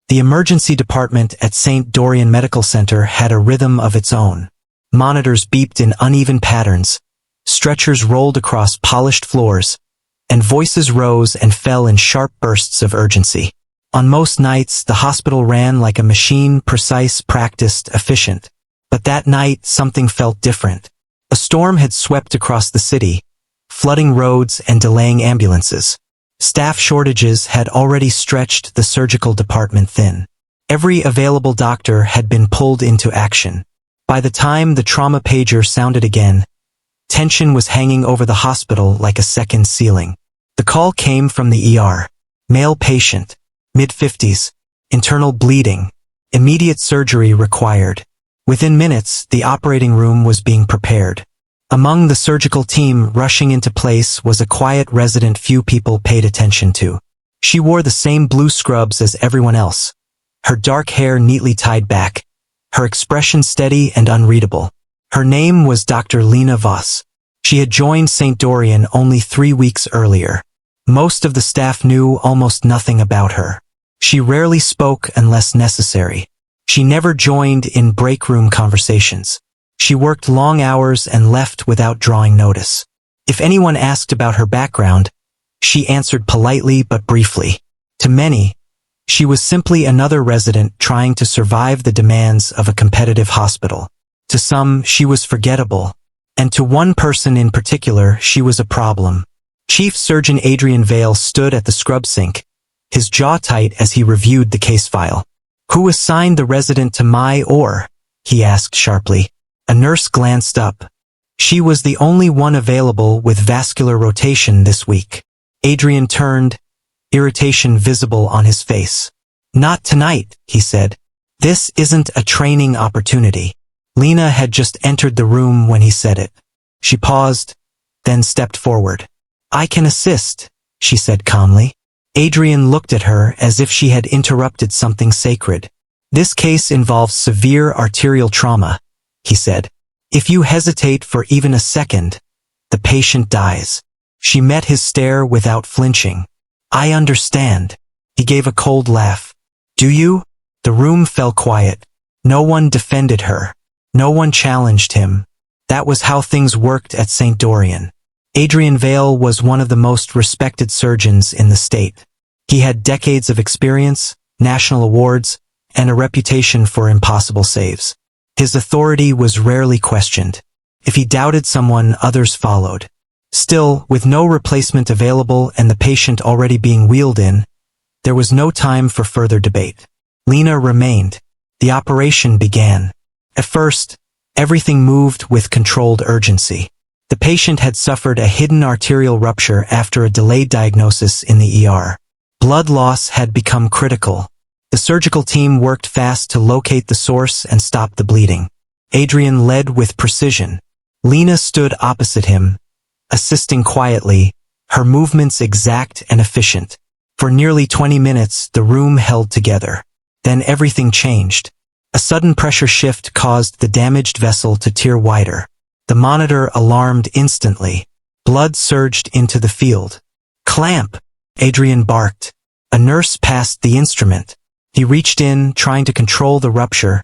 The emergency department at St. Dorian Medical Center had a rhythm of its own. Monitors beeped in uneven patterns, stretchers rolled across polished floors, and voices rose and fell in sharp bursts of urgency. On most nights, the hospital ran like a machine, precise, practiced, efficient. But that night, something felt different. A storm had swept across the city, flooding roads and delaying ambulances. Staff shortages had already stretched the surgical department thin. Every available doctor had been pulled into action. By the time the trauma pager sounded again, tension was hanging over the hospital like a second ceiling. The call came from the ER. Male patient, mid-50s, internal bleeding, immediate surgery required. Within minutes, the operating room was being prepared. Among the surgical team rushing into place was a quiet resident few people paid attention to. She wore the same blue scrubs as everyone else, her dark hair neatly tied back, her expression steady and unreadable. Her name was Dr. Lena Voss. She had joined St. Dorian only 3 weeks earlier. Most of the staff knew almost nothing about her. She rarely spoke unless necessary. She never joined in break room conversations. She worked long hours and left without drawing notice. If anyone asked about her background, she answered politely but briefly. To many, she was simply another resident trying to survive the demands of a competitive hospital. To some, she was forgettable, and to one person in particular, she was a problem. Chief Surgeon Adrian Vale stood at the scrub sink, his jaw tight as he reviewed the case file. "Who assigned the resident to my OR?" he asked sharply. A nurse glanced up. She was the only one available with vascular rotation this week. Adrian turned, irritation visible on his face. "Not tonight," he said. "This isn't a training opportunity." Lena had just entered the room when he said it. She paused, then stepped forward. "I can assist," she said calmly. Adrian looked at her as if she had interrupted something sacred. "This case involves severe arterial trauma," he said. "If you hesitate for even a second, the patient dies." She met his stare without flinching. "I understand." He gave a cold laugh. "Do you?" The room fell quiet. No one defended her. No one challenged him. That was how things worked at St. Dorian. Adrian Vale was one of the most respected surgeons in the state. He had decades of experience, national awards, and a reputation for impossible saves. His authority was rarely questioned. If he doubted someone, others followed. Still, with no replacement available and the patient already being wheeled in, there was no time for further debate. Lena remained. The operation began. At first, everything moved with controlled urgency. The patient had suffered a hidden arterial rupture after a delayed diagnosis in the ER. Blood loss had become critical. The surgical team worked fast to locate the source and stop the bleeding. Adrian led with precision. Lena stood opposite him, assisting quietly, her movements exact and efficient. For nearly 20 minutes, the room held together. Then everything changed. A sudden pressure shift caused the damaged vessel to tear wider. The monitor alarmed instantly. Blood surged into the field. "Clamp!" Adrian barked. A nurse passed the instrument. He reached in, trying to control the rupture,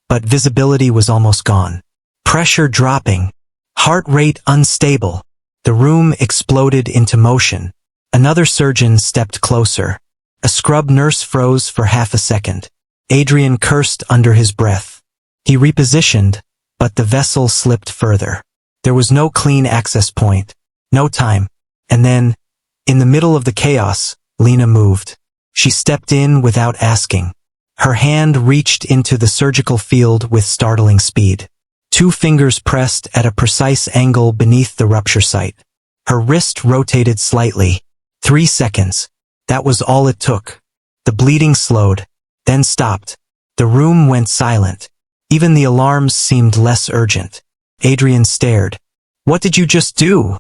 but visibility was almost gone. Pressure dropping. Heart rate unstable. The room exploded into motion. Another surgeon stepped closer. A scrub nurse froze for half a second. Adrian cursed under his breath. He repositioned, but the vessel slipped further. There was no clean access point. No time. And then, in the middle of the chaos, Lena moved. She stepped in without asking. Her hand reached into the surgical field with startling speed. 2 fingers pressed at a precise angle beneath the rupture site. Her wrist rotated slightly. 3 seconds. That was all it took. The bleeding slowed, then stopped. The room went silent. Even the alarms seemed less urgent. Adrian stared. "What did you just do?"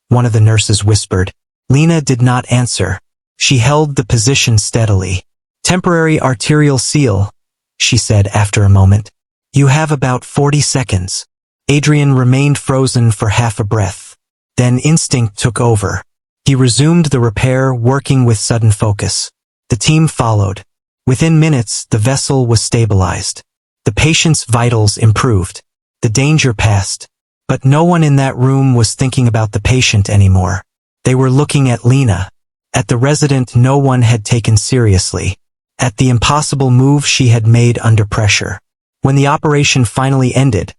one of the nurses whispered. Lena did not answer. She held the position steadily. "Temporary arterial seal," she said after a moment. "You have about 40 seconds. Adrian remained frozen for half a breath. Then instinct took over. He resumed the repair, working with sudden focus. The team followed. Within minutes, the vessel was stabilized. The patient's vitals improved. The danger passed. But no one in that room was thinking about the patient anymore. They were looking at Lena, at the resident no one had taken seriously, at the impossible move she had made under pressure. When the operation finally ended,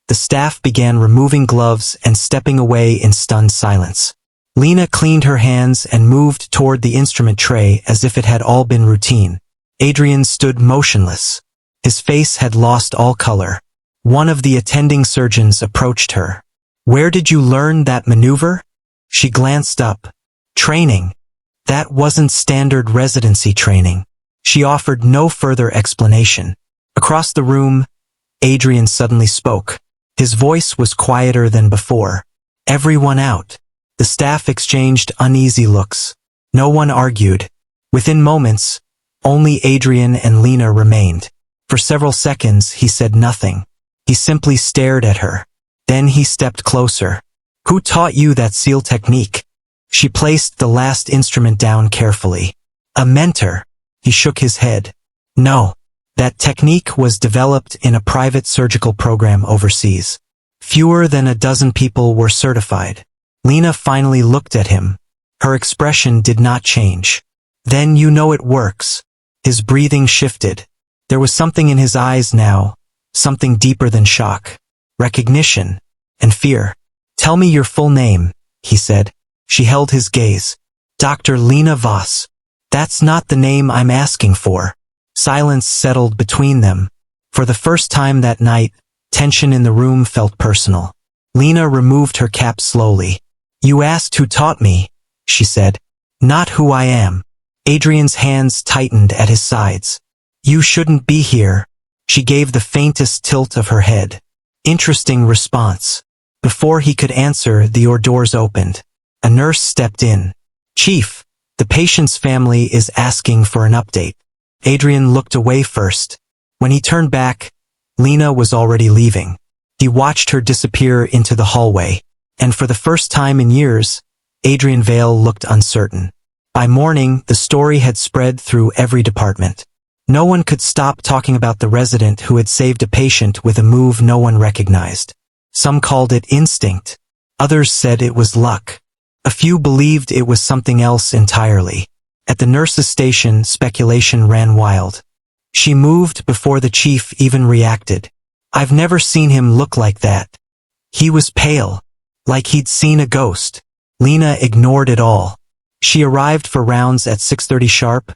the staff began removing gloves and stepping away in stunned silence. Lena cleaned her hands and moved toward the instrument tray as if it had all been routine. Adrian stood motionless. His face had lost all color. One of the attending surgeons approached her. "Where did you learn that maneuver?" She glanced up. "Training. That wasn't standard residency training." She offered no further explanation. Across the room, Adrian suddenly spoke. His voice was quieter than before. "Everyone out." The staff exchanged uneasy looks. No one argued. Within moments, only Adrian and Lena remained. For several seconds, he said nothing. He simply stared at her. Then he stepped closer. "Who taught you that SEAL technique?" She placed the last instrument down carefully. "A mentor." He shook his head. "No. That technique was developed in a private surgical program overseas. Fewer than a dozen people were certified." Lena finally looked at him. Her expression did not change. "Then you know it works." His breathing shifted. There was something in his eyes now, something deeper than shock, recognition, and fear. "Tell me your full name," he said. She held his gaze. "Dr. Lena Voss." "That's not the name I'm asking for." Silence settled between them. For the first time that night, tension in the room felt personal. Lena removed her cap slowly. "You asked who taught me," she said. "Not who I am." Adrian's hands tightened at his sides. "You shouldn't be here." She gave the faintest tilt of her head. Interesting response. Before he could answer, the doors opened. A nurse stepped in. "Chief, the patient's family is asking for an update." Adrian looked away first. When he turned back, Lena was already leaving. He watched her disappear into the hallway, and for the first time in years, Adrian Vale looked uncertain. By morning, the story had spread through every department. No one could stop talking about the resident who had saved a patient with a move no one recognized. Some called it instinct. Others said it was luck. A few believed it was something else entirely. At the nurse's station, speculation ran wild. She moved before the chief even reacted. "I've never seen him look like that." He was pale, like he'd seen a ghost. Lena ignored it all. She arrived for rounds at 6:30 sharp,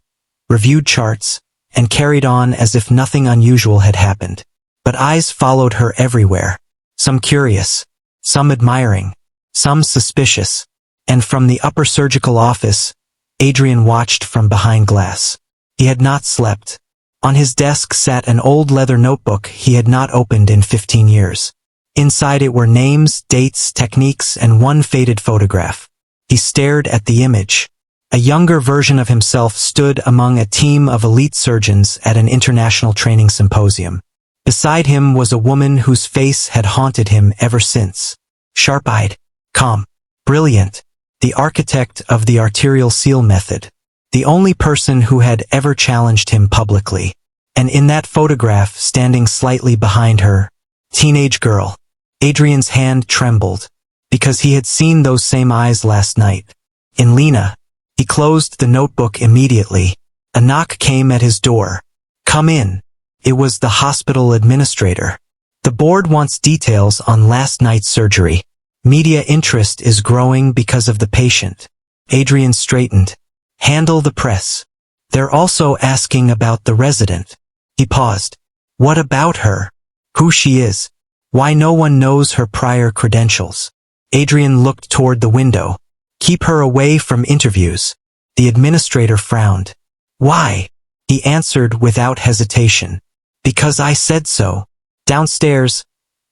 reviewed charts, and carried on as if nothing unusual had happened. But eyes followed her everywhere. Some curious, some admiring, some suspicious. And from the upper surgical office, Adrian watched from behind glass. He had not slept. On his desk sat an old leather notebook he had not opened in 15 years. Inside it were names, dates, techniques, and one faded photograph. He stared at the image. A younger version of himself stood among a team of elite surgeons at an international training symposium. Beside him was a woman whose face had haunted him ever since. Sharp-eyed, calm, brilliant, the architect of the arterial seal method. The only person who had ever challenged him publicly. And in that photograph, standing slightly behind her, teenage girl. Adrian's hand trembled, because he had seen those same eyes last night. In Lena. He closed the notebook immediately. A knock came at his door. "Come in." It was the hospital administrator. "The board wants details on last night's surgery. Media interest is growing because of the patient." Adrian straightened. "Handle the press. They're also asking about the resident." He paused. "What about her? Who she is? Why no one knows her prior credentials?" Adrian looked toward the window. "Keep her away from interviews." The administrator frowned. "Why?" He answered without hesitation. "Because I said so." Downstairs,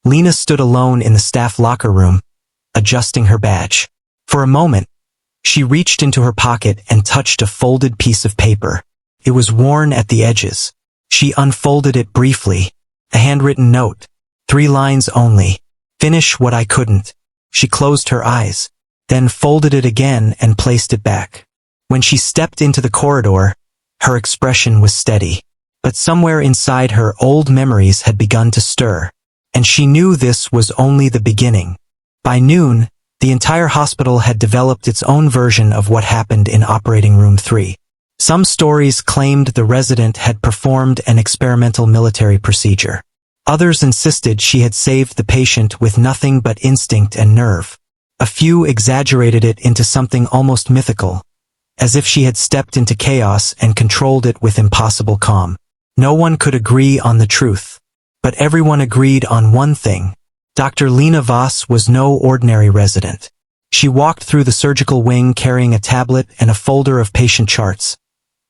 Lena stood alone in the staff locker room, adjusting her badge. For a moment, she reached into her pocket and touched a folded piece of paper. It was worn at the edges. She unfolded it briefly. A handwritten note. 3 lines only. "Finish what I couldn't." She closed her eyes, then folded it again and placed it back. When she stepped into the corridor, Her expression was steady. But somewhere inside her old memories had begun to stir. And she knew this was only the beginning. By noon, the entire hospital had developed its own version of what happened in Operating Room 3. Some stories claimed the resident had performed an experimental military procedure. Others insisted she had saved the patient with nothing but instinct and nerve. A few exaggerated it into something almost mythical, as if she had stepped into chaos and controlled it with impossible calm. No one could agree on the truth. But everyone agreed on one thing. Dr. Lena Voss was no ordinary resident. She walked through the surgical wing carrying a tablet and a folder of patient charts,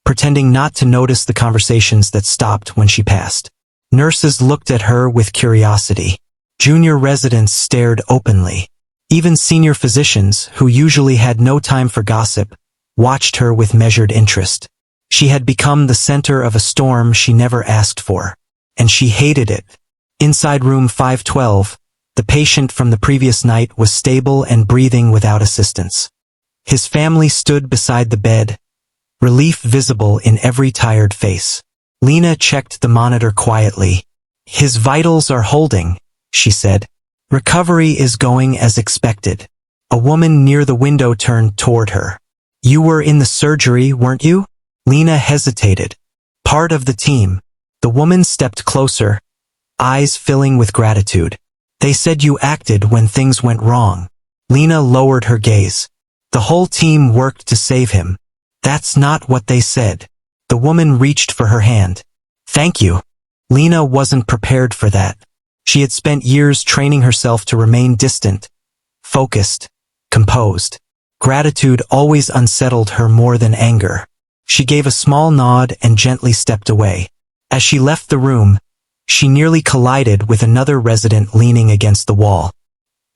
pretending not to notice the conversations that stopped when she passed. Nurses looked at her with curiosity. Junior residents stared openly. Even senior physicians, who usually had no time for gossip, watched her with measured interest. She had become the center of a storm she never asked for. And she hated it. Inside room 512, the patient from the previous night was stable and breathing without assistance. His family stood beside the bed, relief visible in every tired face. Lena checked the monitor quietly. "His vitals are holding," she said. "Recovery is going as expected." A woman near the window turned toward her. "You were in the surgery, weren't you?" Lena hesitated. "Part of the team." The woman stepped closer, eyes filling with gratitude. "They said you acted when things went wrong." Lena lowered her gaze. "The whole team worked to save him." "That's not what they said." The woman reached for her hand. "Thank you." Lena wasn't prepared for that. She had spent years training herself to remain distant, focused, composed. Gratitude always unsettled her more than anger. She gave a small nod and gently stepped away. As she left the room, she nearly collided with another resident leaning against the wall.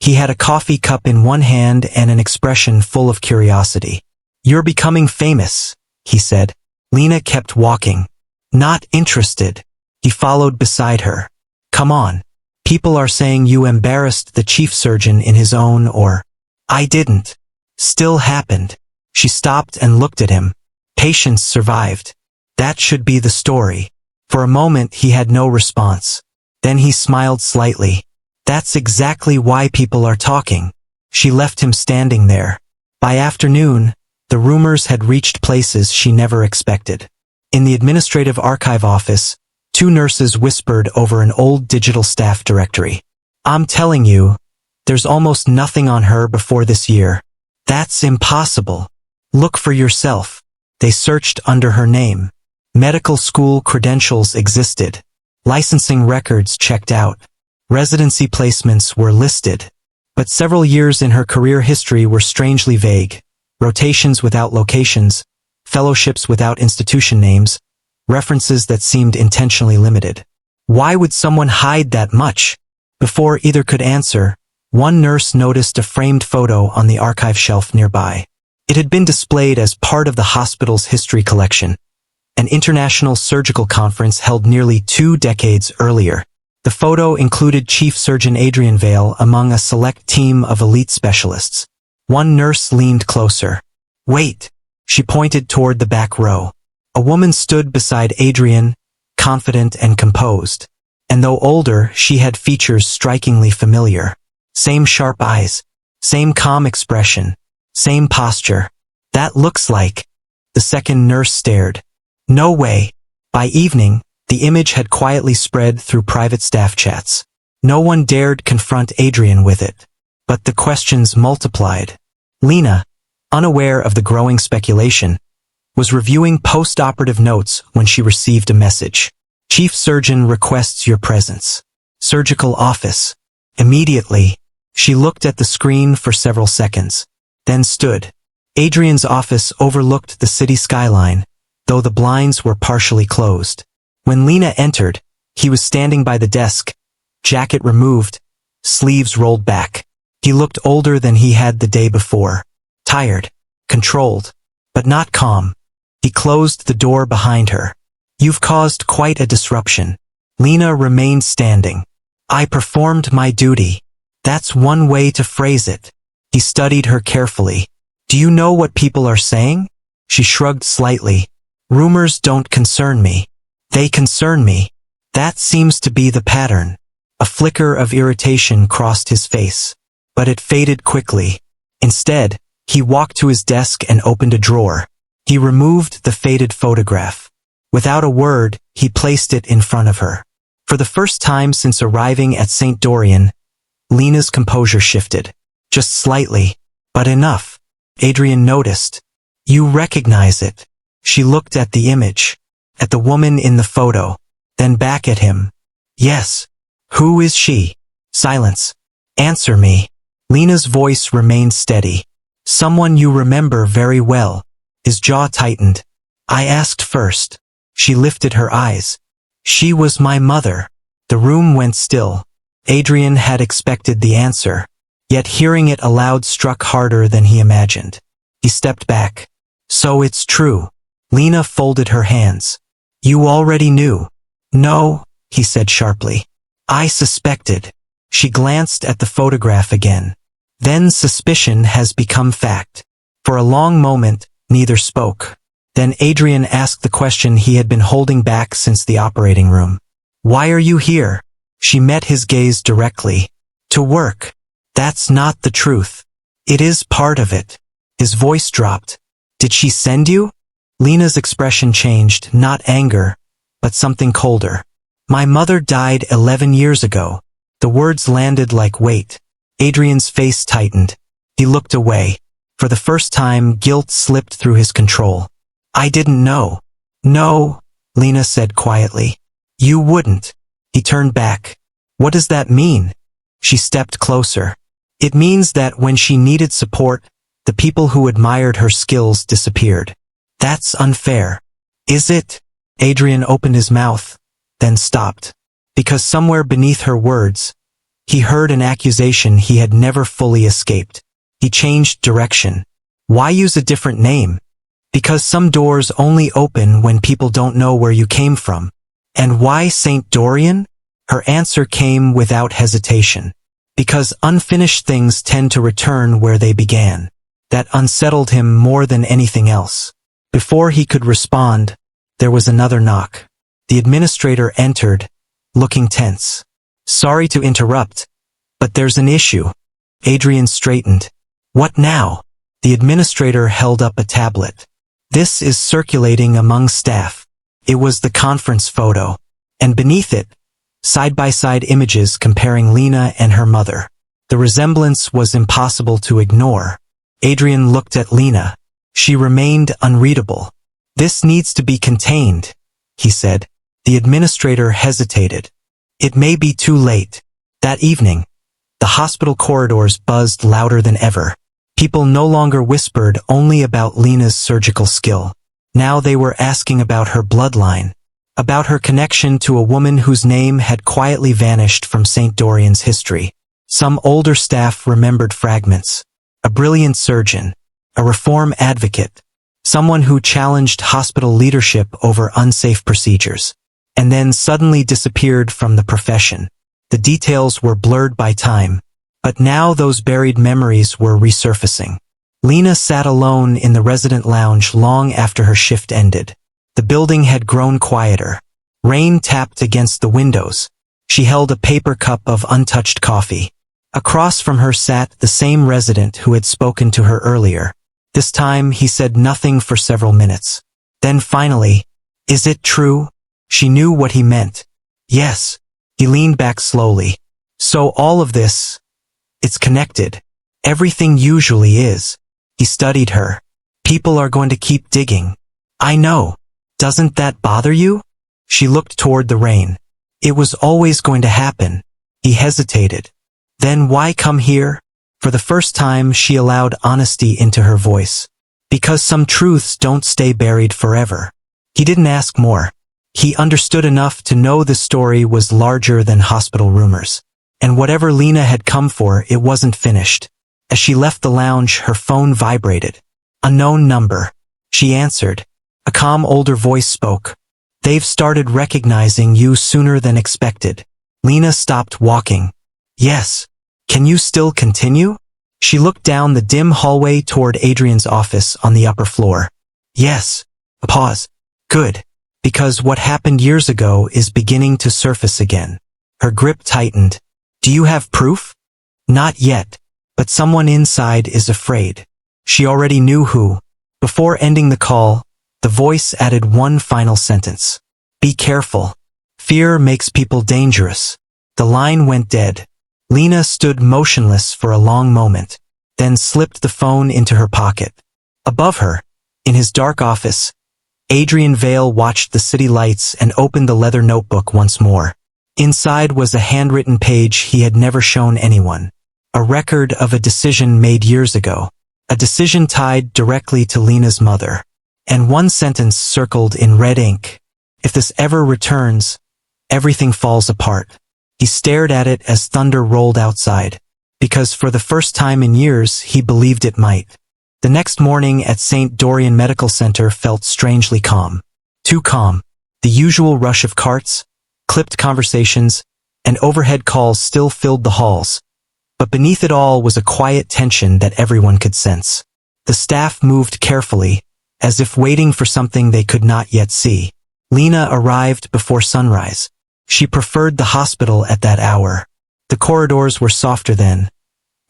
He had a coffee cup in one hand and an expression full of curiosity. "You're becoming famous," he said. Lena kept walking. "Not interested." He followed beside her. "Come on. People are saying you embarrassed the chief surgeon in his own or—" "I didn't." "Still happened." She stopped and looked at him. "Patients survived. That should be the story." For a moment he had no response. Then he smiled slightly. "That's exactly why people are talking." She left him standing there. By afternoon, the rumors had reached places she never expected. In the administrative archive office, two nurses whispered over an old digital staff directory. "I'm telling you, there's almost nothing on her before this year." "That's impossible. Look for yourself." They searched under her name. Medical school credentials existed. Licensing records checked out. Residency placements were listed. But several years in her career history were strangely vague. Rotations without locations, fellowships without institution names, references that seemed intentionally limited. Why would someone hide that much? Before either could answer, one nurse noticed a framed photo on the archive shelf nearby. It had been displayed as part of the hospital's history collection, an international surgical conference held nearly 2 decades earlier. The photo included Chief Surgeon Adrian Vale among a select team of elite specialists. One nurse leaned closer. "Wait." She pointed toward the back row. A woman stood beside Adrian, confident and composed. And though older, she had features strikingly familiar. Same sharp eyes, same calm expression, same posture. "That looks like—" The second nurse stared. "No way." By evening, the image had quietly spread through private staff chats. No one dared confront Adrian with it. But the questions multiplied. Lena, unaware of the growing speculation, was reviewing post-operative notes when she received a message. "Chief Surgeon requests your presence. Surgical office." Immediately, she looked at the screen for several seconds, then stood. Adrian's office overlooked the city skyline, though the blinds were partially closed. When Lena entered, he was standing by the desk, jacket removed, sleeves rolled back. He looked older than he had the day before. Tired, controlled, but not calm. He closed the door behind her. "You've caused quite a disruption." Lena remained standing. "I performed my duty." "That's one way to phrase it." He studied her carefully. "Do you know what people are saying?" She shrugged slightly. Rumors don't concern me. They concern me. That seems to be the pattern. A flicker of irritation crossed his face, but it faded quickly. Instead, he walked to his desk and opened a drawer. He removed the faded photograph. Without a word, he placed it in front of her. For the first time since arriving at St. Dorian, Lena's composure shifted. Just slightly, but enough. Adrian noticed. You recognize it. She looked at the image, at the woman in the photo, then back at him. Yes. Who is she? Silence. Answer me. Lena's voice remained steady. Someone you remember very well. His jaw tightened. I asked first. She lifted her eyes. She was my mother. The room went still. Adrian had expected the answer, yet hearing it aloud struck harder than he imagined. He stepped back. So it's true. Lena folded her hands. You already knew. No, he said sharply. I suspected. She glanced at the photograph again. Then suspicion has become fact. For a long moment, neither spoke. Then Adrian asked the question he had been holding back since the operating room. Why are you here? She met his gaze directly. To work. That's not the truth. It is part of it. His voice dropped. Did she send you? Lena's expression changed, not anger, but something colder. My mother died 11 years ago. The words landed like weight. Adrian's face tightened. He looked away. For the first time, guilt slipped through his control. I didn't know. No, Lena said quietly. You wouldn't. He turned back. What does that mean? She stepped closer. It means that when she needed support, the people who admired her skills disappeared. That's unfair. Is it? Adrian opened his mouth, then stopped. Because somewhere beneath her words, he heard an accusation he had never fully escaped. He changed direction. Why use a different name? Because some doors only open when people don't know where you came from. And why St. Dorian? Her answer came without hesitation. Because unfinished things tend to return where they began. That unsettled him more than anything else. Before he could respond, there was another knock. The administrator entered, looking tense. Sorry to interrupt, but there's an issue. Adrian straightened. What now? The administrator held up a tablet. This is circulating among staff. It was the conference photo. And beneath it, side-by-side images comparing Lena and her mother. The resemblance was impossible to ignore. Adrian looked at Lena. She remained unreadable. This needs to be contained, he said. The administrator hesitated. It may be too late. That evening, the hospital corridors buzzed louder than ever. People no longer whispered only about Lena's surgical skill. Now they were asking about her bloodline, about her connection to a woman whose name had quietly vanished from St. Dorian's history. Some older staff remembered fragments. A brilliant surgeon, a reform advocate, someone who challenged hospital leadership over unsafe procedures, and then suddenly disappeared from the profession. The details were blurred by time, but now those buried memories were resurfacing. Lena sat alone in the resident lounge long after her shift ended. The building had grown quieter. Rain tapped against the windows. She held a paper cup of untouched coffee. Across from her sat the same resident who had spoken to her earlier. This time he said nothing for several minutes. Then finally, is it true? She knew what he meant. Yes. He leaned back slowly. So all of this, it's connected. Everything usually is. He studied her. People are going to keep digging. I know. Doesn't that bother you? She looked toward the rain. It was always going to happen. He hesitated. Then why come here? For the first time she allowed honesty into her voice. Because some truths don't stay buried forever. He didn't ask more. He understood enough to know the story was larger than hospital rumors. And whatever Lena had come for, it wasn't finished. As she left the lounge, her phone vibrated. Unknown number. She answered. A calm older voice spoke. They've started recognizing you sooner than expected. Lena stopped walking. Yes. Can you still continue? She looked down the dim hallway toward Adrian's office on the upper floor. Yes. A pause. Good. Because what happened years ago is beginning to surface again. Her grip tightened. Do you have proof? Not yet. But someone inside is afraid. She already knew who. Before ending the call, the voice added one final sentence. Be careful. Fear makes people dangerous. The line went dead. Lena stood motionless for a long moment, then slipped the phone into her pocket. Above her, in his dark office, Adrian Vale watched the city lights and opened the leather notebook once more. Inside was a handwritten page he had never shown anyone. A record of a decision made years ago. A decision tied directly to Lena's mother. And one sentence circled in red ink. If this ever returns, everything falls apart. He stared at it as thunder rolled outside, because for the first time in years he believed it might. The next morning at St. Dorian Medical Center felt strangely calm. Too calm. The usual rush of carts, clipped conversations, and overhead calls still filled the halls. But beneath it all was a quiet tension that everyone could sense. The staff moved carefully, as if waiting for something they could not yet see. Lena arrived before sunrise. She preferred the hospital at that hour. The corridors were softer then,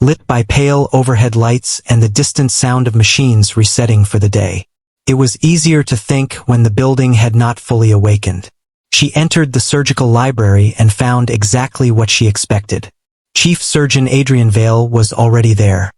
lit by pale overhead lights and the distant sound of machines resetting for the day. It was easier to think when the building had not fully awakened. She entered the surgical library and found exactly what she expected. Chief Surgeon Adrian Vale was already there.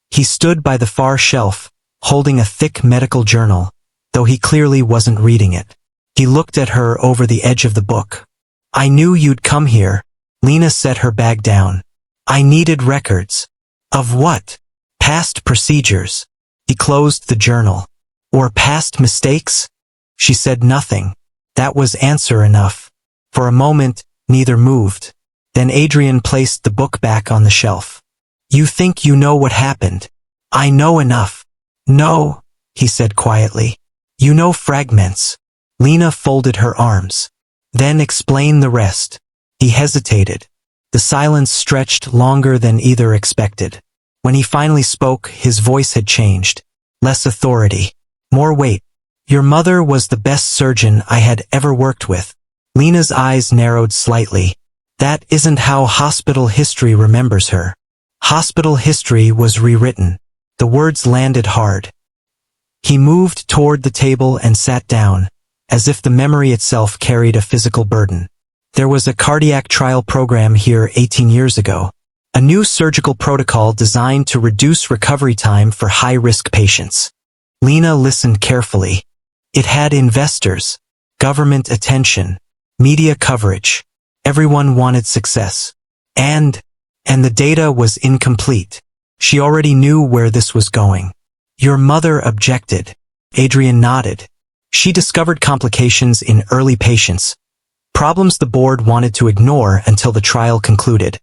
He stood by the far shelf, holding a thick medical journal, though he clearly wasn't reading it. He looked at her over the edge of the book. I knew you'd come here. Lena set her bag down. I needed records. Of what? Past procedures. He closed the journal. Or past mistakes? She said nothing. That was answer enough. For a moment, neither moved. Then Adrian placed the book back on the shelf. You think you know what happened. I know enough. No, he said quietly. You know fragments. Lena folded her arms. Then explain the rest. He hesitated. The silence stretched longer than either expected. When he finally spoke, his voice had changed. Less authority. More weight. Your mother was the best surgeon I had ever worked with. Lena's eyes narrowed slightly. That isn't how hospital history remembers her. Hospital history was rewritten. The words landed hard. He moved toward the table and sat down, as if the memory itself carried a physical burden. There was a cardiac trial program here 18 years ago. A new surgical protocol designed to reduce recovery time for high-risk patients. Lena listened carefully. It had investors, government attention, media coverage. Everyone wanted success. And the data was incomplete. She already knew where this was going. Your mother objected. Adrian nodded. She discovered complications in early patients, problems the board wanted to ignore until the trial concluded.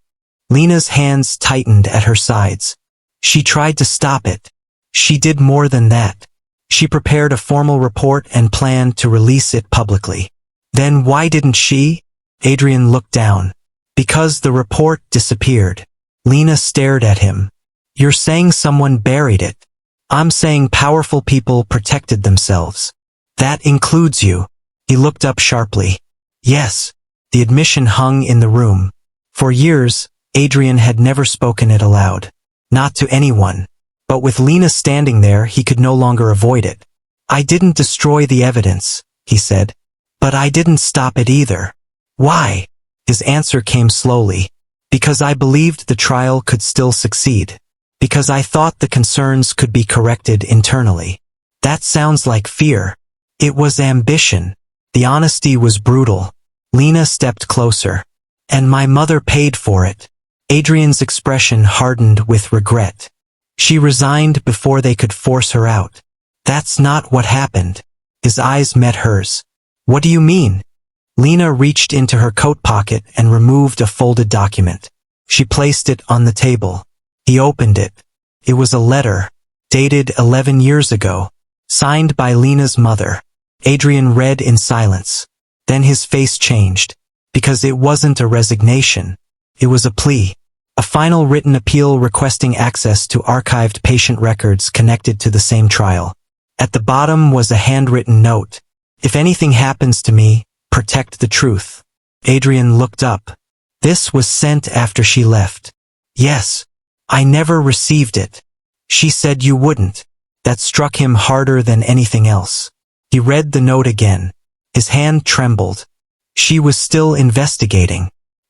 Lena's hands tightened at her sides. She tried to stop it. She did more than that. She prepared a formal report and planned to release it publicly. Then why didn't she? Adrian looked down. Because the report disappeared. Lena stared at him. You're saying someone buried it. I'm saying powerful people protected themselves. That includes you. He looked up sharply. Yes. The admission hung in the room. For years, Adrian had never spoken it aloud. Not to anyone. But with Lena standing there, he could no longer avoid it. I didn't destroy the evidence, he said. But I didn't stop it either. Why? His answer came slowly. Because I believed the trial could still succeed. Because I thought the concerns could be corrected internally. That sounds like fear. It was ambition. The honesty was brutal. Lena stepped closer. And my mother paid for it. Adrian's expression hardened with regret. She resigned before they could force her out. That's not what happened. His eyes met hers. What do you mean? Lena reached into her coat pocket and removed a folded document. She placed it on the table. He opened it. It was a letter, dated 11 years ago, signed by Lena's mother. Adrian read in silence. Then his face changed. Because it wasn't a resignation. It was a plea. A final written appeal requesting access to archived patient records connected to the same trial. At the bottom was a handwritten note. If anything happens to me, protect the truth. Adrian looked up. This was sent after she left. Yes. I never received it. She said you wouldn't. That struck him harder than anything else. He read the note again. His hand trembled. She was still investigating.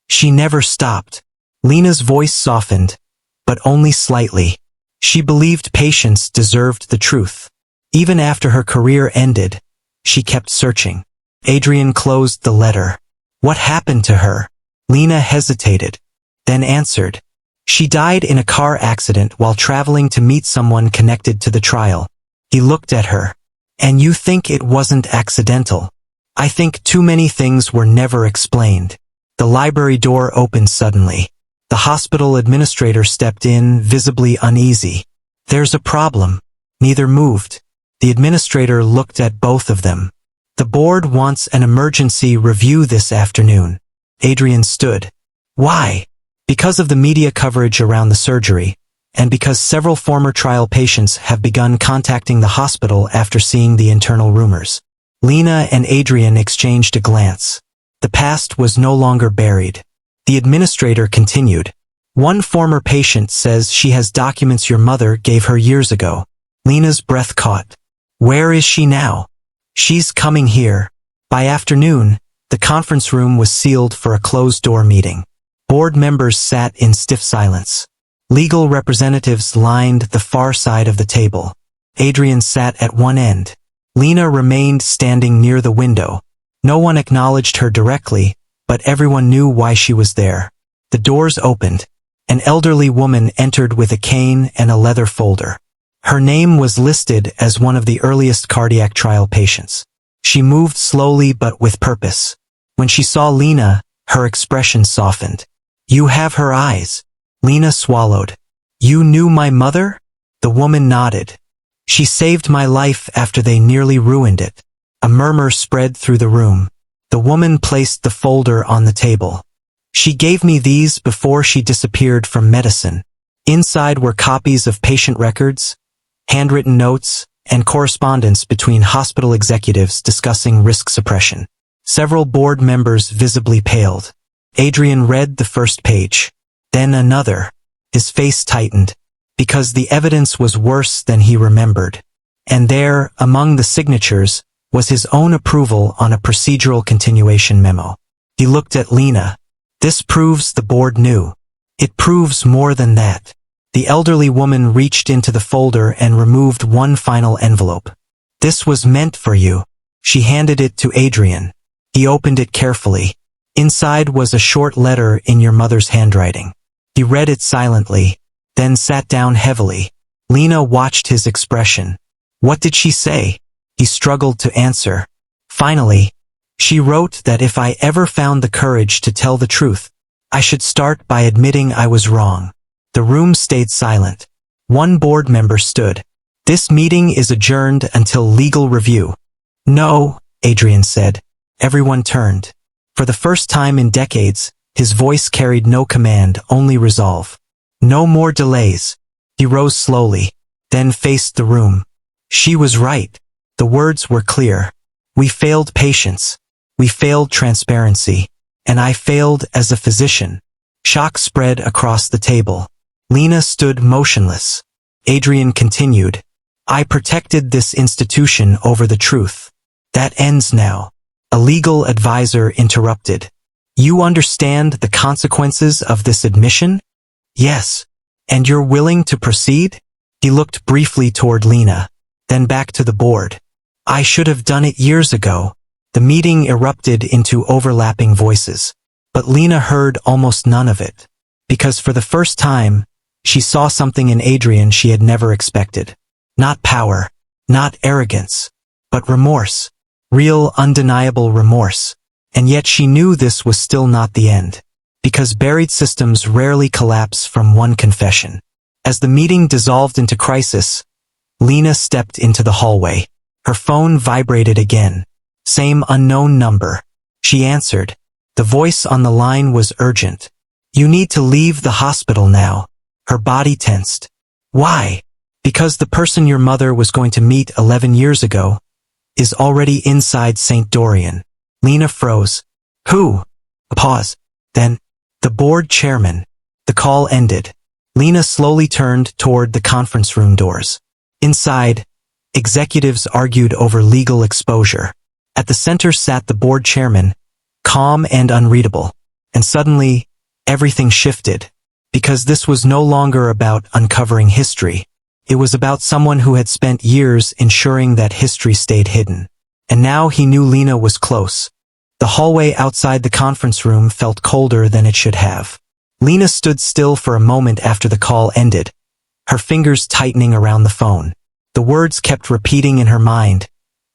She never stopped. Lena's voice softened, but only slightly. She believed patients deserved the truth. Even after her career ended, she kept searching. Adrian closed the letter. What happened to her? Lena hesitated, then answered. She died in a car accident while traveling to meet someone connected to the trial. He looked at her. And you think it wasn't accidental? I think too many things were never explained. The library door opened suddenly. The hospital administrator stepped in, visibly uneasy. There's a problem. Neither moved. The administrator looked at both of them. The board wants an emergency review this afternoon. Adrian stood. Why? Because of the media coverage around the surgery, and because several former trial patients have begun contacting the hospital after seeing the internal rumors. Lena and Adrian exchanged a glance. The past was no longer buried. The administrator continued. One former patient says she has documents your mother gave her years ago. Lena's breath caught. Where is she now? She's coming here. By afternoon, the conference room was sealed for a closed-door meeting. Board members sat in stiff silence. Legal representatives lined the far side of the table. Adrian sat at one end. Lena remained standing near the window. No one acknowledged her directly, but everyone knew why she was there. The doors opened. An elderly woman entered with a cane and a leather folder. Her name was listed as one of the earliest cardiac trial patients. She moved slowly but with purpose. When she saw Lena, her expression softened. You have her eyes. Lena swallowed. You knew my mother? The woman nodded. She saved my life after they nearly ruined it. A murmur spread through the room. The woman placed the folder on the table. She gave me these before she disappeared from medicine. Inside were copies of patient records, handwritten notes, and correspondence between hospital executives discussing risk suppression. Several board members visibly paled. Adrian read the first page. Then another. His face tightened, because the evidence was worse than he remembered. And there, among the signatures, was his own approval on a procedural continuation memo. He looked at Lena. This proves the board knew. It proves more than that. The elderly woman reached into the folder and removed one final envelope. This was meant for you. She handed it to Adrian. He opened it carefully. Inside was a short letter in your mother's handwriting. He read it silently, then sat down heavily. Lena watched his expression. What did she say? He struggled to answer. Finally, she wrote that if I ever found the courage to tell the truth, I should start by admitting I was wrong. The room stayed silent. One board member stood. This meeting is adjourned until legal review. No, Adrian said. Everyone turned. For the first time in decades, his voice carried no command, only resolve. No more delays. He rose slowly, then faced the room. She was right. The words were clear. We failed patients. We failed transparency. And I failed as a physician. Shock spread across the table. Lena stood motionless. Adrian continued. I protected this institution over the truth. That ends now. A legal advisor interrupted. You understand the consequences of this admission? Yes. And you're willing to proceed? He looked briefly toward Lena, then back to the board. I should have done it years ago. The meeting erupted into overlapping voices. But Lena heard almost none of it. Because for the first time, she saw something in Adrian she had never expected. Not power, not arrogance, but remorse. Real, undeniable remorse. And yet she knew this was still not the end. Because buried systems rarely collapse from one confession. As the meeting dissolved into crisis, Lena stepped into the hallway. Her phone vibrated again. Same unknown number. She answered. The voice on the line was urgent. You need to leave the hospital now. Her body tensed. Why? Because the person your mother was going to meet 11 years ago is already inside St. Dorian. Lena froze. Who? A pause. Then, the board chairman. The call ended. Lena slowly turned toward the conference room doors. Inside, executives argued over legal exposure. At the center sat the board chairman, calm and unreadable. And suddenly, everything shifted. Because this was no longer about uncovering history. It was about someone who had spent years ensuring that history stayed hidden. And now he knew Lena was close. The hallway outside the conference room felt colder than it should have. Lena stood still for a moment after the call ended, her fingers tightening around the phone. The words kept repeating in her mind,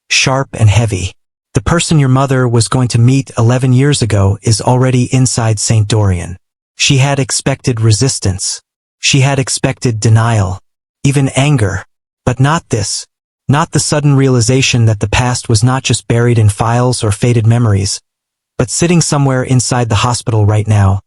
sharp and heavy. The person your mother was going to meet 11 years ago is already inside St. Dorian. She had expected resistance. She had expected denial, even anger. But not this. Not the sudden realization that the past was not just buried in files or faded memories, but sitting somewhere inside the hospital right now,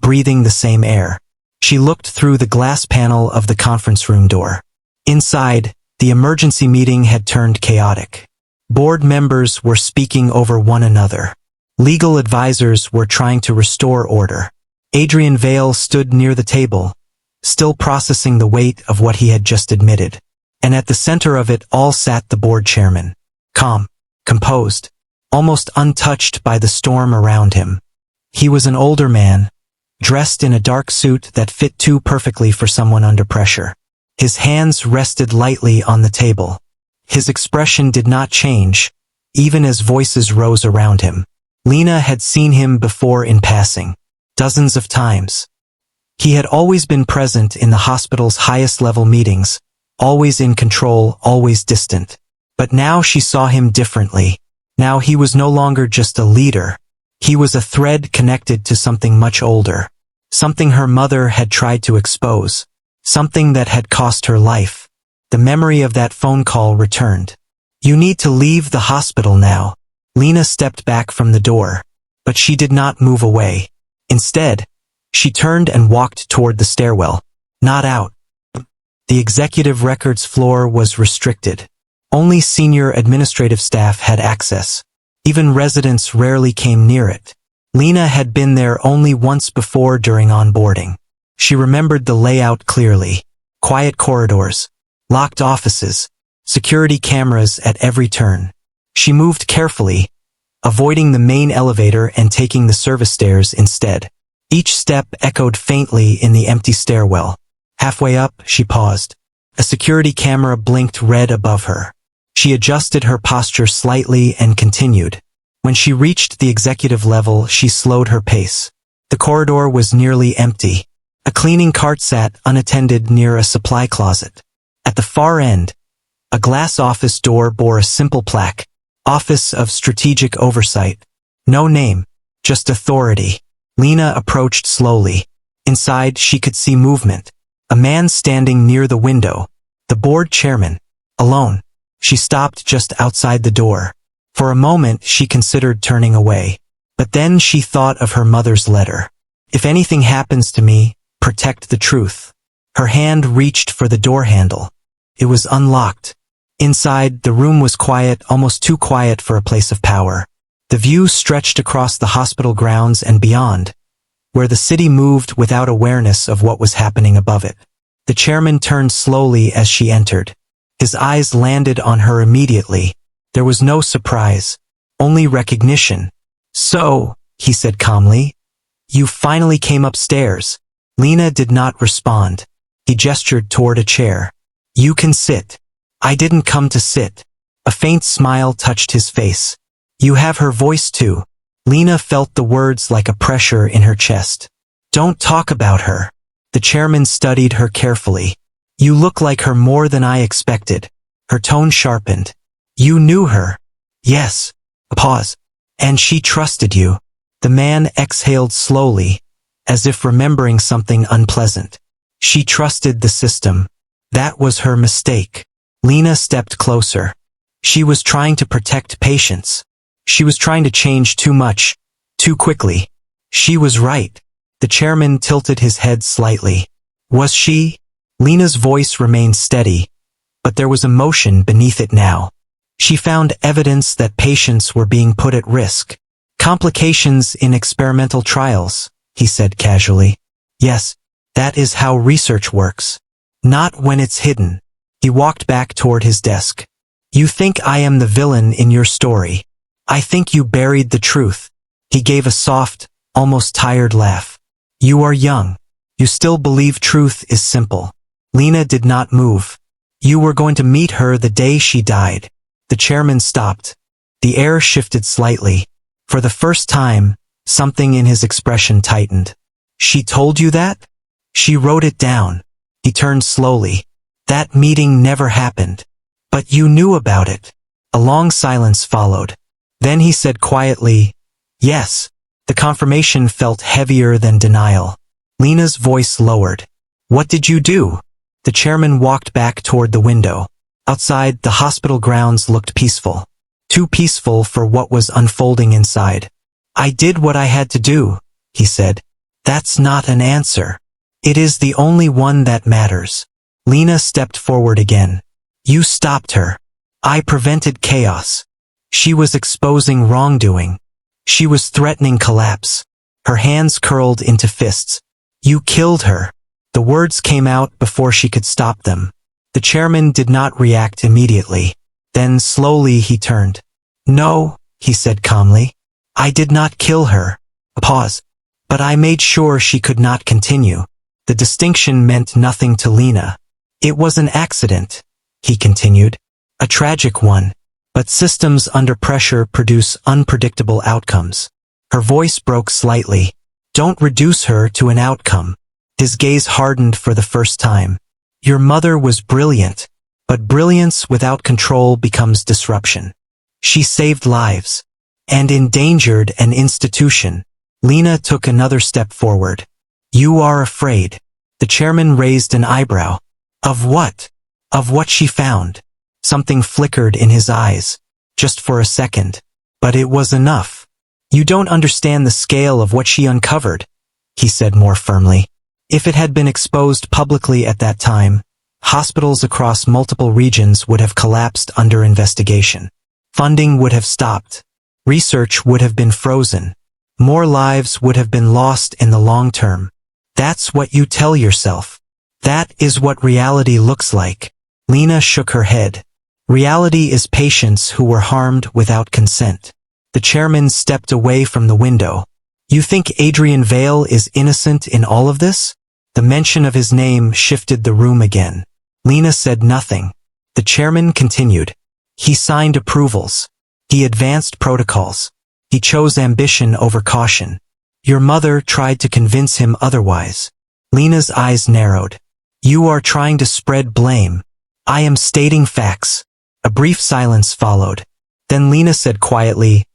breathing the same air. She looked through the glass panel of the conference room door. Inside, the emergency meeting had turned chaotic. Board members were speaking over one another. Legal advisors were trying to restore order. Adrian Vale stood near the table, still processing the weight of what he had just admitted. And at the center of it all sat the board chairman. Calm, composed, almost untouched by the storm around him. He was an older man, dressed in a dark suit that fit too perfectly for someone under pressure. His hands rested lightly on the table. His expression did not change, even as voices rose around him. Lena had seen him before in passing, dozens of times. He had always been present in the hospital's highest-level meetings, always in control, always distant. But now she saw him differently. Now he was no longer just a leader. He was a thread connected to something much older. Something her mother had tried to expose. Something that had cost her life. The memory of that phone call returned. You need to leave the hospital now. Lena stepped back from the door. But she did not move away. Instead, she turned and walked toward the stairwell. Not out. The executive records floor was restricted. Only senior administrative staff had access. Even residents rarely came near it. Lena had been there only once before during onboarding. She remembered the layout clearly. Quiet corridors, locked offices, security cameras at every turn. She moved carefully, avoiding the main elevator and taking the service stairs instead. Each step echoed faintly in the empty stairwell. Halfway up, she paused. A security camera blinked red above her. She adjusted her posture slightly and continued. When she reached the executive level, she slowed her pace. The corridor was nearly empty. A cleaning cart sat unattended near a supply closet. At the far end, a glass office door bore a simple plaque. Office of Strategic Oversight. No name, just authority. Lena approached slowly. Inside, she could see movement. A man standing near the window. The board chairman. Alone. She stopped just outside the door. For a moment, she considered turning away. But then she thought of her mother's letter. If anything happens to me, protect the truth. Her hand reached for the door handle. It was unlocked. Inside, the room was quiet, almost too quiet for a place of power. The view stretched across the hospital grounds and beyond, where the city moved without awareness of what was happening above it. The chairman turned slowly as she entered. His eyes landed on her immediately. There was no surprise, only recognition. So, he said calmly, you finally came upstairs. Lena did not respond. He gestured toward a chair. You can sit. I didn't come to sit. A faint smile touched his face. You have her voice too. Lena felt the words like a pressure in her chest. Don't talk about her. The chairman studied her carefully. You look like her more than I expected. Her tone sharpened. You knew her. Yes. A pause. And she trusted you. The man exhaled slowly, as if remembering something unpleasant. She trusted the system. That was her mistake. Lena stepped closer. She was trying to protect patients. She was trying to change too much, too quickly. She was right. The chairman tilted his head slightly. Was she? Lena's voice remained steady, but there was emotion beneath it now. She found evidence that patients were being put at risk. Complications in experimental trials, he said casually. Yes, that is how research works. Not when it's hidden. He walked back toward his desk. You think I am the villain in your story. I think you buried the truth. He gave a soft, almost tired laugh. You are young. You still believe truth is simple. Lena did not move. You were going to meet her the day she died. The chairman stopped. The air shifted slightly. For the first time, something in his expression tightened. She told you that? She wrote it down. He turned slowly. That meeting never happened. But you knew about it. A long silence followed. Then he said quietly, yes. The confirmation felt heavier than denial. Lena's voice lowered. What did you do? The chairman walked back toward the window. Outside, the hospital grounds looked peaceful. Too peaceful for what was unfolding inside. I did what I had to do, he said. That's not an answer. It is the only one that matters. Lena stepped forward again. You stopped her. I prevented chaos. She was exposing wrongdoing. She was threatening collapse. Her hands curled into fists. You killed her. The words came out before she could stop them. The chairman did not react immediately. Then slowly he turned. No, he said calmly. I did not kill her. A pause. But I made sure she could not continue. The distinction meant nothing to Lena. It was an accident, he continued. A tragic one. But systems under pressure produce unpredictable outcomes. Her voice broke slightly. Don't reduce her to an outcome. His gaze hardened for the first time. Your mother was brilliant, but brilliance without control becomes disruption. She saved lives and endangered an institution. Lena took another step forward. You are afraid. The chairman raised an eyebrow. Of what? Of what she found. Something flickered in his eyes, just for a second. But it was enough. You don't understand the scale of what she uncovered, he said more firmly. If it had been exposed publicly at that time, hospitals across multiple regions would have collapsed under investigation. Funding would have stopped. Research would have been frozen. More lives would have been lost in the long term. That's what you tell yourself. That is what reality looks like. Lena shook her head. Reality is patients who were harmed without consent. The chairman stepped away from the window. You think Adrian Vale is innocent in all of this? The mention of his name shifted the room again. Lena said nothing. The chairman continued. He signed approvals. He advanced protocols. He chose ambition over caution. Your mother tried to convince him otherwise. Lena's eyes narrowed. You are trying to spread blame. I am stating facts. A brief silence followed. Then Lena said quietly,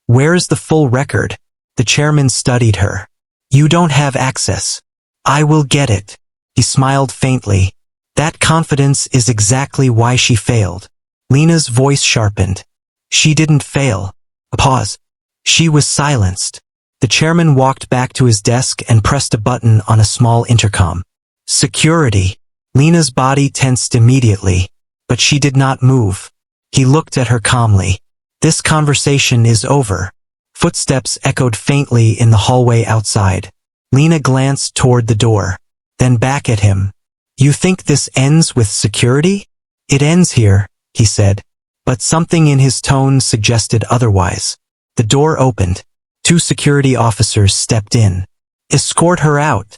where is the full record? The chairman studied her. You don't have access. I will get it. He smiled faintly. That confidence is exactly why she failed. Lena's voice sharpened. She didn't fail. A pause. She was silenced. The chairman walked back to his desk and pressed a button on a small intercom. Security. Lena's body tensed immediately, but she did not move. He looked at her calmly. This conversation is over. Footsteps echoed faintly in the hallway outside. Lena glanced toward the door, then back at him. You think this ends with security? It ends here, he said, but something in his tone suggested otherwise. The door opened. 2 security officers stepped in. Escort her out,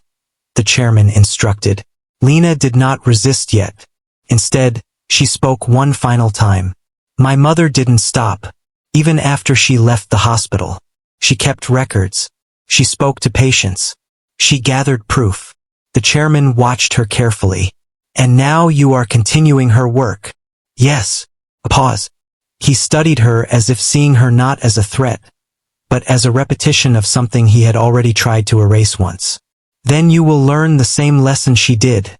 the chairman instructed. Lena did not resist yet. Instead, she spoke one final time. My mother didn't stop. Even after she left the hospital, she kept records. She spoke to patients. She gathered proof. The chairman watched her carefully. And now you are continuing her work. Yes. A pause. He studied her as if seeing her not as a threat, but as a repetition of something he had already tried to erase once. Then you will learn the same lesson she did,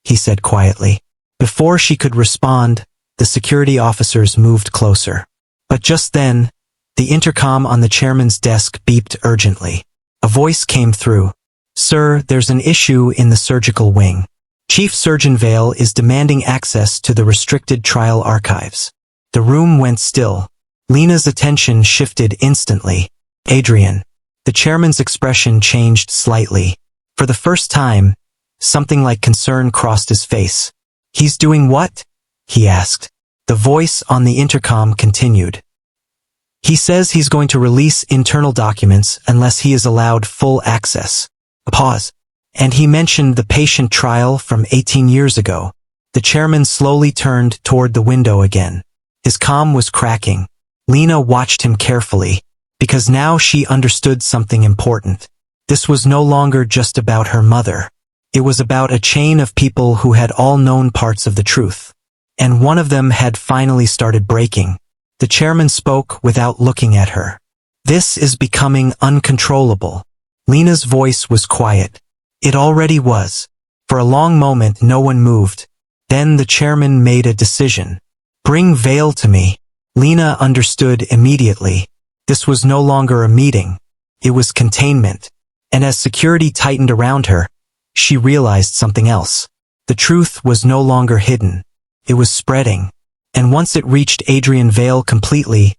he said quietly. Before she could respond, the security officers moved closer. But just then, the intercom on the chairman's desk beeped urgently. A voice came through. Sir, there's an issue in the surgical wing. Chief Surgeon Vale is demanding access to the restricted trial archives. The room went still. Lena's attention shifted instantly. Adrian. The chairman's expression changed slightly. For the first time, something like concern crossed his face. He's doing what? He asked. The voice on the intercom continued. He says he's going to release internal documents unless he is allowed full access. A pause. And he mentioned the patient trial from 18 years ago. The chairman slowly turned toward the window again. His comm was cracking. Lena watched him carefully, because now she understood something important. This was no longer just about her mother. It was about a chain of people who had all known parts of the truth. And one of them had finally started breaking. The chairman spoke without looking at her. This is becoming uncontrollable. Lena's voice was quiet. It already was. For a long moment no one moved. Then the chairman made a decision. Bring Vale to me. Lena understood immediately. This was no longer a meeting. It was containment. And as security tightened around her, she realized something else. The truth was no longer hidden. It was spreading. And once it reached Adrian Vale completely,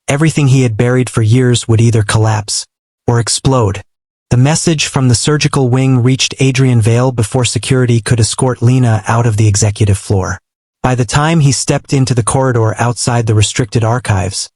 everything he had buried for years would either collapse or explode. The message from the surgical wing reached Adrian Vale before security could escort Lena out of the executive floor. By the time he stepped into the corridor outside the restricted archives,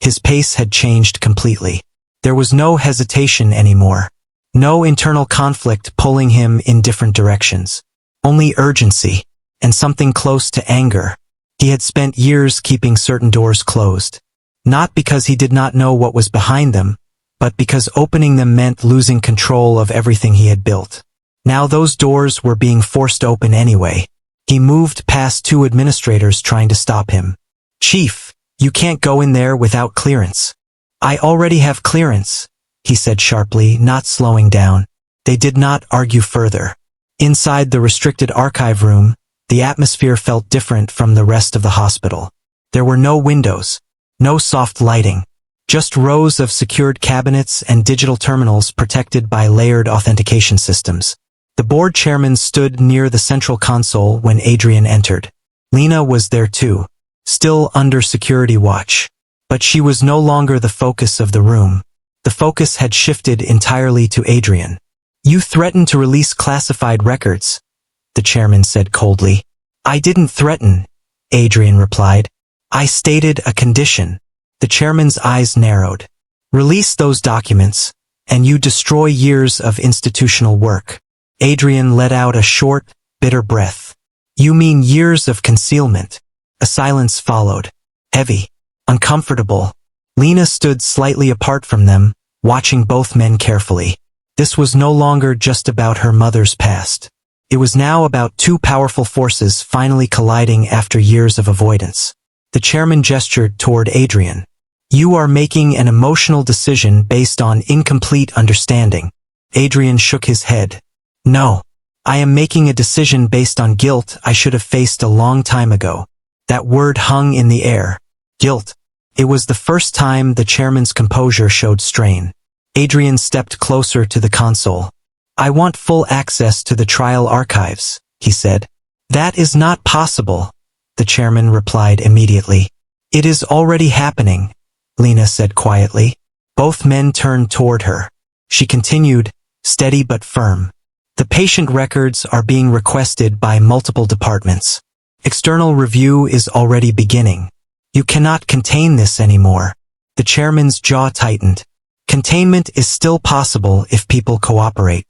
his pace had changed completely. There was no hesitation anymore. No internal conflict pulling him in different directions. Only urgency, and something close to anger. He had spent years keeping certain doors closed. Not because he did not know what was behind them, but because opening them meant losing control of everything he had built. Now those doors were being forced open anyway. He moved past two administrators trying to stop him. Chief, you can't go in there without clearance. I already have clearance, he said sharply, not slowing down. They did not argue further. Inside the restricted archive room, the atmosphere felt different from the rest of the hospital. There were no windows, no soft lighting. Just rows of secured cabinets and digital terminals protected by layered authentication systems. The board chairman stood near the central console when Adrian entered. Lena was there too, still under security watch. But she was no longer the focus of the room. The focus had shifted entirely to Adrian. You threatened to release classified records, the chairman said coldly. I didn't threaten, Adrian replied. I stated a condition. The chairman's eyes narrowed. Release those documents, and you destroy years of institutional work. Adrian let out a short, bitter breath. You mean years of concealment? A silence followed. Heavy. Uncomfortable. Lena stood slightly apart from them, watching both men carefully. This was no longer just about her mother's past. It was now about two powerful forces finally colliding after years of avoidance. The chairman gestured toward Adrian. You are making an emotional decision based on incomplete understanding. Adrian shook his head. No. I am making a decision based on guilt I should have faced a long time ago. That word hung in the air. Guilt. It was the first time the chairman's composure showed strain. Adrian stepped closer to the console. I want full access to the trial archives, he said. That is not possible, the chairman replied immediately. It is already happening, Lena said quietly. Both men turned toward her. She continued, steady but firm. The patient records are being requested by multiple departments. External review is already beginning. You cannot contain this anymore. The chairman's jaw tightened. Containment is still possible if people cooperate.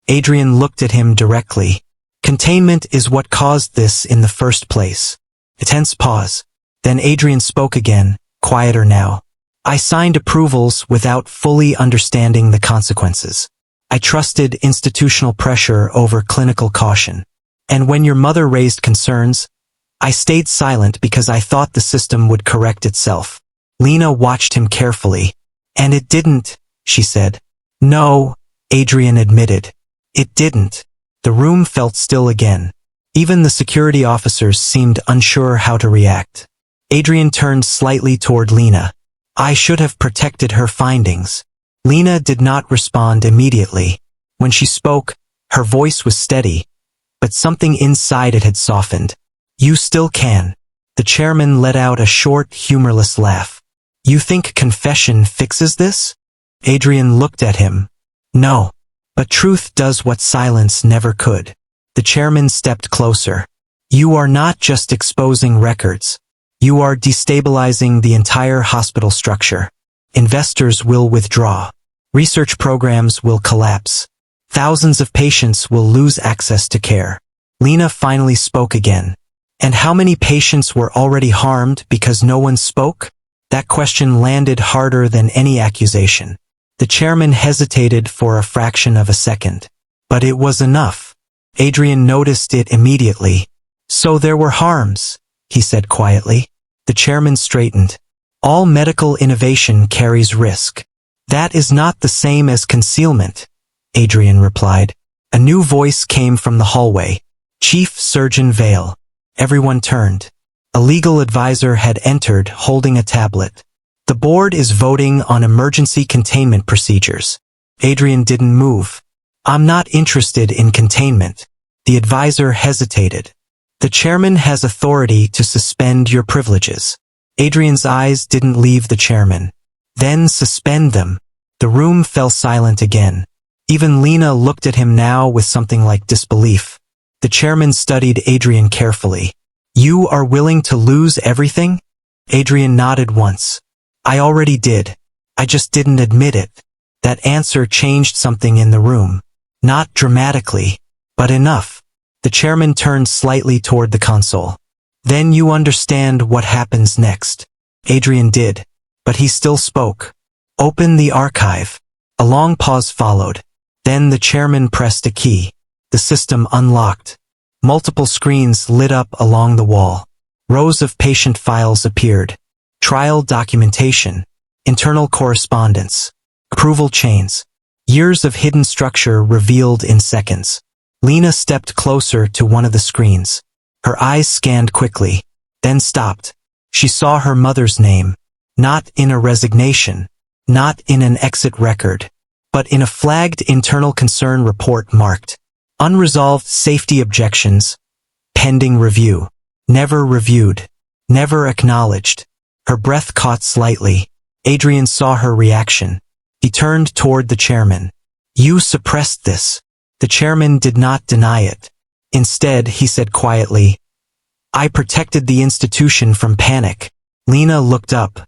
Adrian looked at him directly. Containment is what caused this in the first place. A tense pause. Then Adrian spoke again, quieter now. I signed approvals without fully understanding the consequences. I trusted institutional pressure over clinical caution. And when your mother raised concerns, I stayed silent because I thought the system would correct itself. Lena watched him carefully. And it didn't, she said. No, Adrian admitted. It didn't. The room felt still again. Even the security officers seemed unsure how to react. Adrian turned slightly toward Lena. I should have protected her findings. Lena did not respond immediately. When she spoke, her voice was steady, but something inside it had softened. You still can. The chairman let out a short, humorless laugh. You think confession fixes this? Adrian looked at him. No. But truth does what silence never could. The chairman stepped closer. You are not just exposing records. You are destabilizing the entire hospital structure. Investors will withdraw. Research programs will collapse. Thousands of patients will lose access to care. Lena finally spoke again. And how many patients were already harmed because no one spoke? That question landed harder than any accusation. The chairman hesitated for a fraction of a second. But it was enough. Adrian noticed it immediately. So there were harms, he said quietly. The chairman straightened. All medical innovation carries risk. That is not the same as concealment, Adrian replied. A new voice came from the hallway. Chief Surgeon Vale. Everyone turned. A legal advisor had entered holding a tablet. The board is voting on emergency containment procedures. Adrian didn't move. I'm not interested in containment. The advisor hesitated. The chairman has authority to suspend your privileges. Adrian's eyes didn't leave the chairman. Then suspend them. The room fell silent again. Even Lena looked at him now with something like disbelief. The chairman studied Adrian carefully. You are willing to lose everything? Adrian nodded once. I already did. I just didn't admit it. That answer changed something in the room. Not dramatically, but enough. The chairman turned slightly toward the console. Then you understand what happens next. Adrian did, but he still spoke. Open the archive. A long pause followed. Then the chairman pressed a key. The system unlocked. Multiple screens lit up along the wall. Rows of patient files appeared. Trial documentation. Internal correspondence. Approval chains. Years of hidden structure revealed in seconds. Lena stepped closer to one of the screens. Her eyes scanned quickly, then stopped. She saw her mother's name. Not in a resignation. Not in an exit record. But in a flagged internal concern report marked unresolved safety objections, pending review, never reviewed, never acknowledged. Her breath caught slightly. Adrian saw her reaction. He turned toward the chairman. You suppressed this. The chairman did not deny it. Instead, he said quietly, I protected the institution from panic. Lena looked up.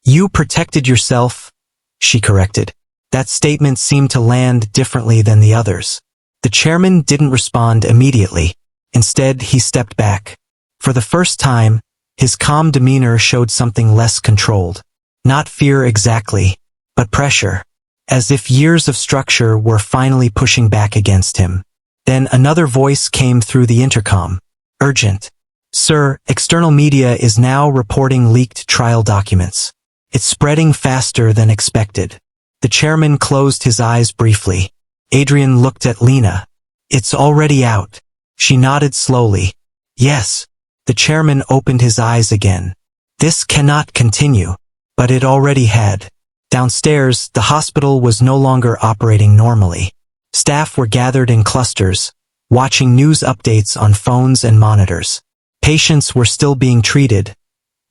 You protected yourself, she corrected. That statement seemed to land differently than the others. The chairman didn't respond immediately. Instead, he stepped back. For the first time, his calm demeanor showed something less controlled. Not fear exactly, but pressure. As if years of structure were finally pushing back against him. Then another voice came through the intercom. Urgent. Sir, external media is now reporting leaked trial documents. It's spreading faster than expected. The chairman closed his eyes briefly. Adrian looked at Lena. It's already out. She nodded slowly. Yes. The chairman opened his eyes again. This cannot continue. But it already had. Downstairs, the hospital was no longer operating normally. Staff were gathered in clusters, watching news updates on phones and monitors. Patients were still being treated,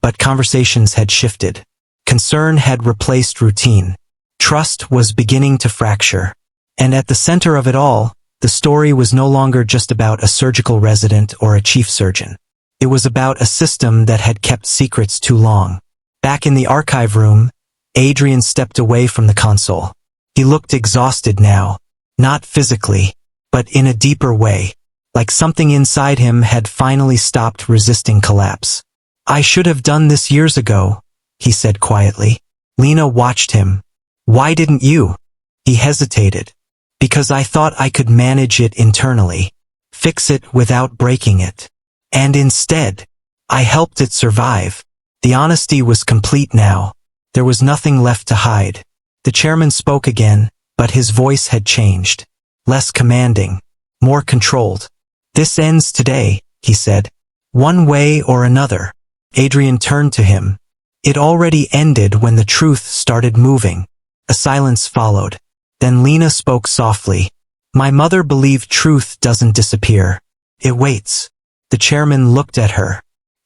but conversations had shifted. Concern had replaced routine. Trust was beginning to fracture. And at the center of it all, the story was no longer just about a surgical resident or a chief surgeon. It was about a system that had kept secrets too long. Back in the archive room, Adrian stepped away from the console. He looked exhausted now, not physically, but in a deeper way, like something inside him had finally stopped resisting collapse. I should have done this years ago, he said quietly. Lena watched him. Why didn't you? He hesitated. Because I thought I could manage it internally, fix it without breaking it. And instead, I helped it survive. The honesty was complete now. There was nothing left to hide. The chairman spoke again, but his voice had changed. Less commanding, more controlled. This ends today, he said. One way or another. Adrian turned to him. It already ended when the truth started moving. A silence followed. Then Lena spoke softly. My mother believed truth doesn't disappear. It waits. The chairman looked at her.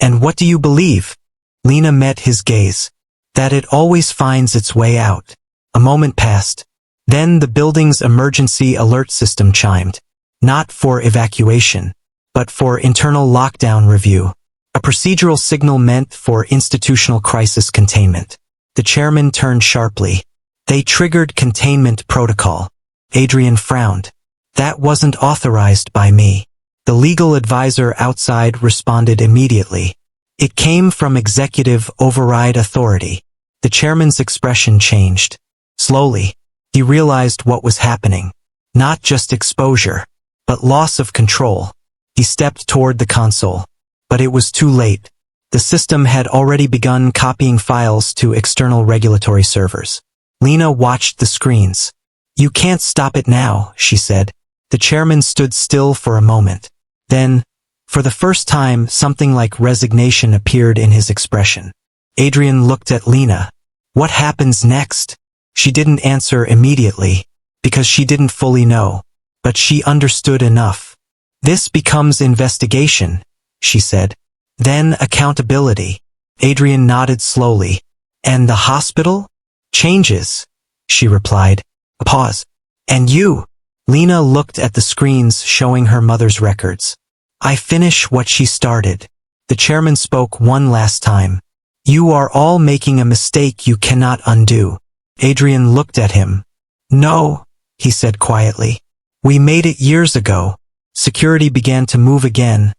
And what do you believe? Lena met his gaze. That it always finds its way out. A moment passed. Then the building's emergency alert system chimed. Not for evacuation, but for internal lockdown review. A procedural signal meant for institutional crisis containment. The chairman turned sharply. They triggered containment protocol. Adrian frowned. That wasn't authorized by me. The legal advisor outside responded immediately. It came from executive override authority. The chairman's expression changed. Slowly, he realized what was happening. Not just exposure, but loss of control. He stepped toward the console. But it was too late. The system had already begun copying files to external regulatory servers. Lena watched the screens. You can't stop it now, she said. The chairman stood still for a moment. Then, for the first time, something like resignation appeared in his expression. Adrian looked at Lena. What happens next? She didn't answer immediately, because she didn't fully know. But she understood enough. This becomes investigation, she said. Then accountability. Adrian nodded slowly. And the hospital? Changes, she replied. A pause. And you? Lena looked at the screens showing her mother's records. I finish what she started. The chairman spoke one last time. You are all making a mistake you cannot undo. Adrian looked at him. No, he said quietly. We made it years ago. Security began to move again,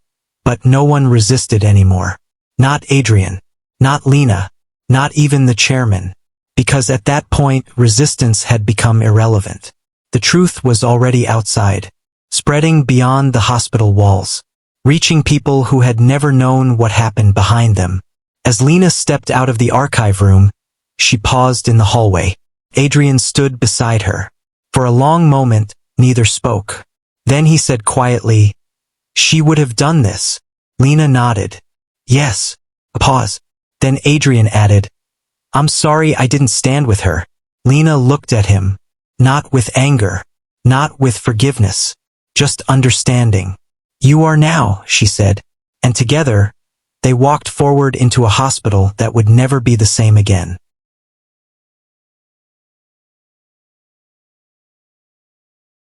but no one resisted anymore. Not Adrian. Not Lena. Not even the chairman. Because at that point, resistance had become irrelevant. The truth was already outside, spreading beyond the hospital walls, reaching people who had never known what happened behind them. As Lena stepped out of the archive room, she paused in the hallway. Adrian stood beside her. For a long moment, neither spoke. Then he said quietly, She would have done this. Lena nodded. Yes. A pause. Then Adrian added, I'm sorry I didn't stand with her. Lena looked at him. Not with anger. Not with forgiveness. Just understanding. You are now, she said. And together, they walked forward into a hospital that would never be the same again.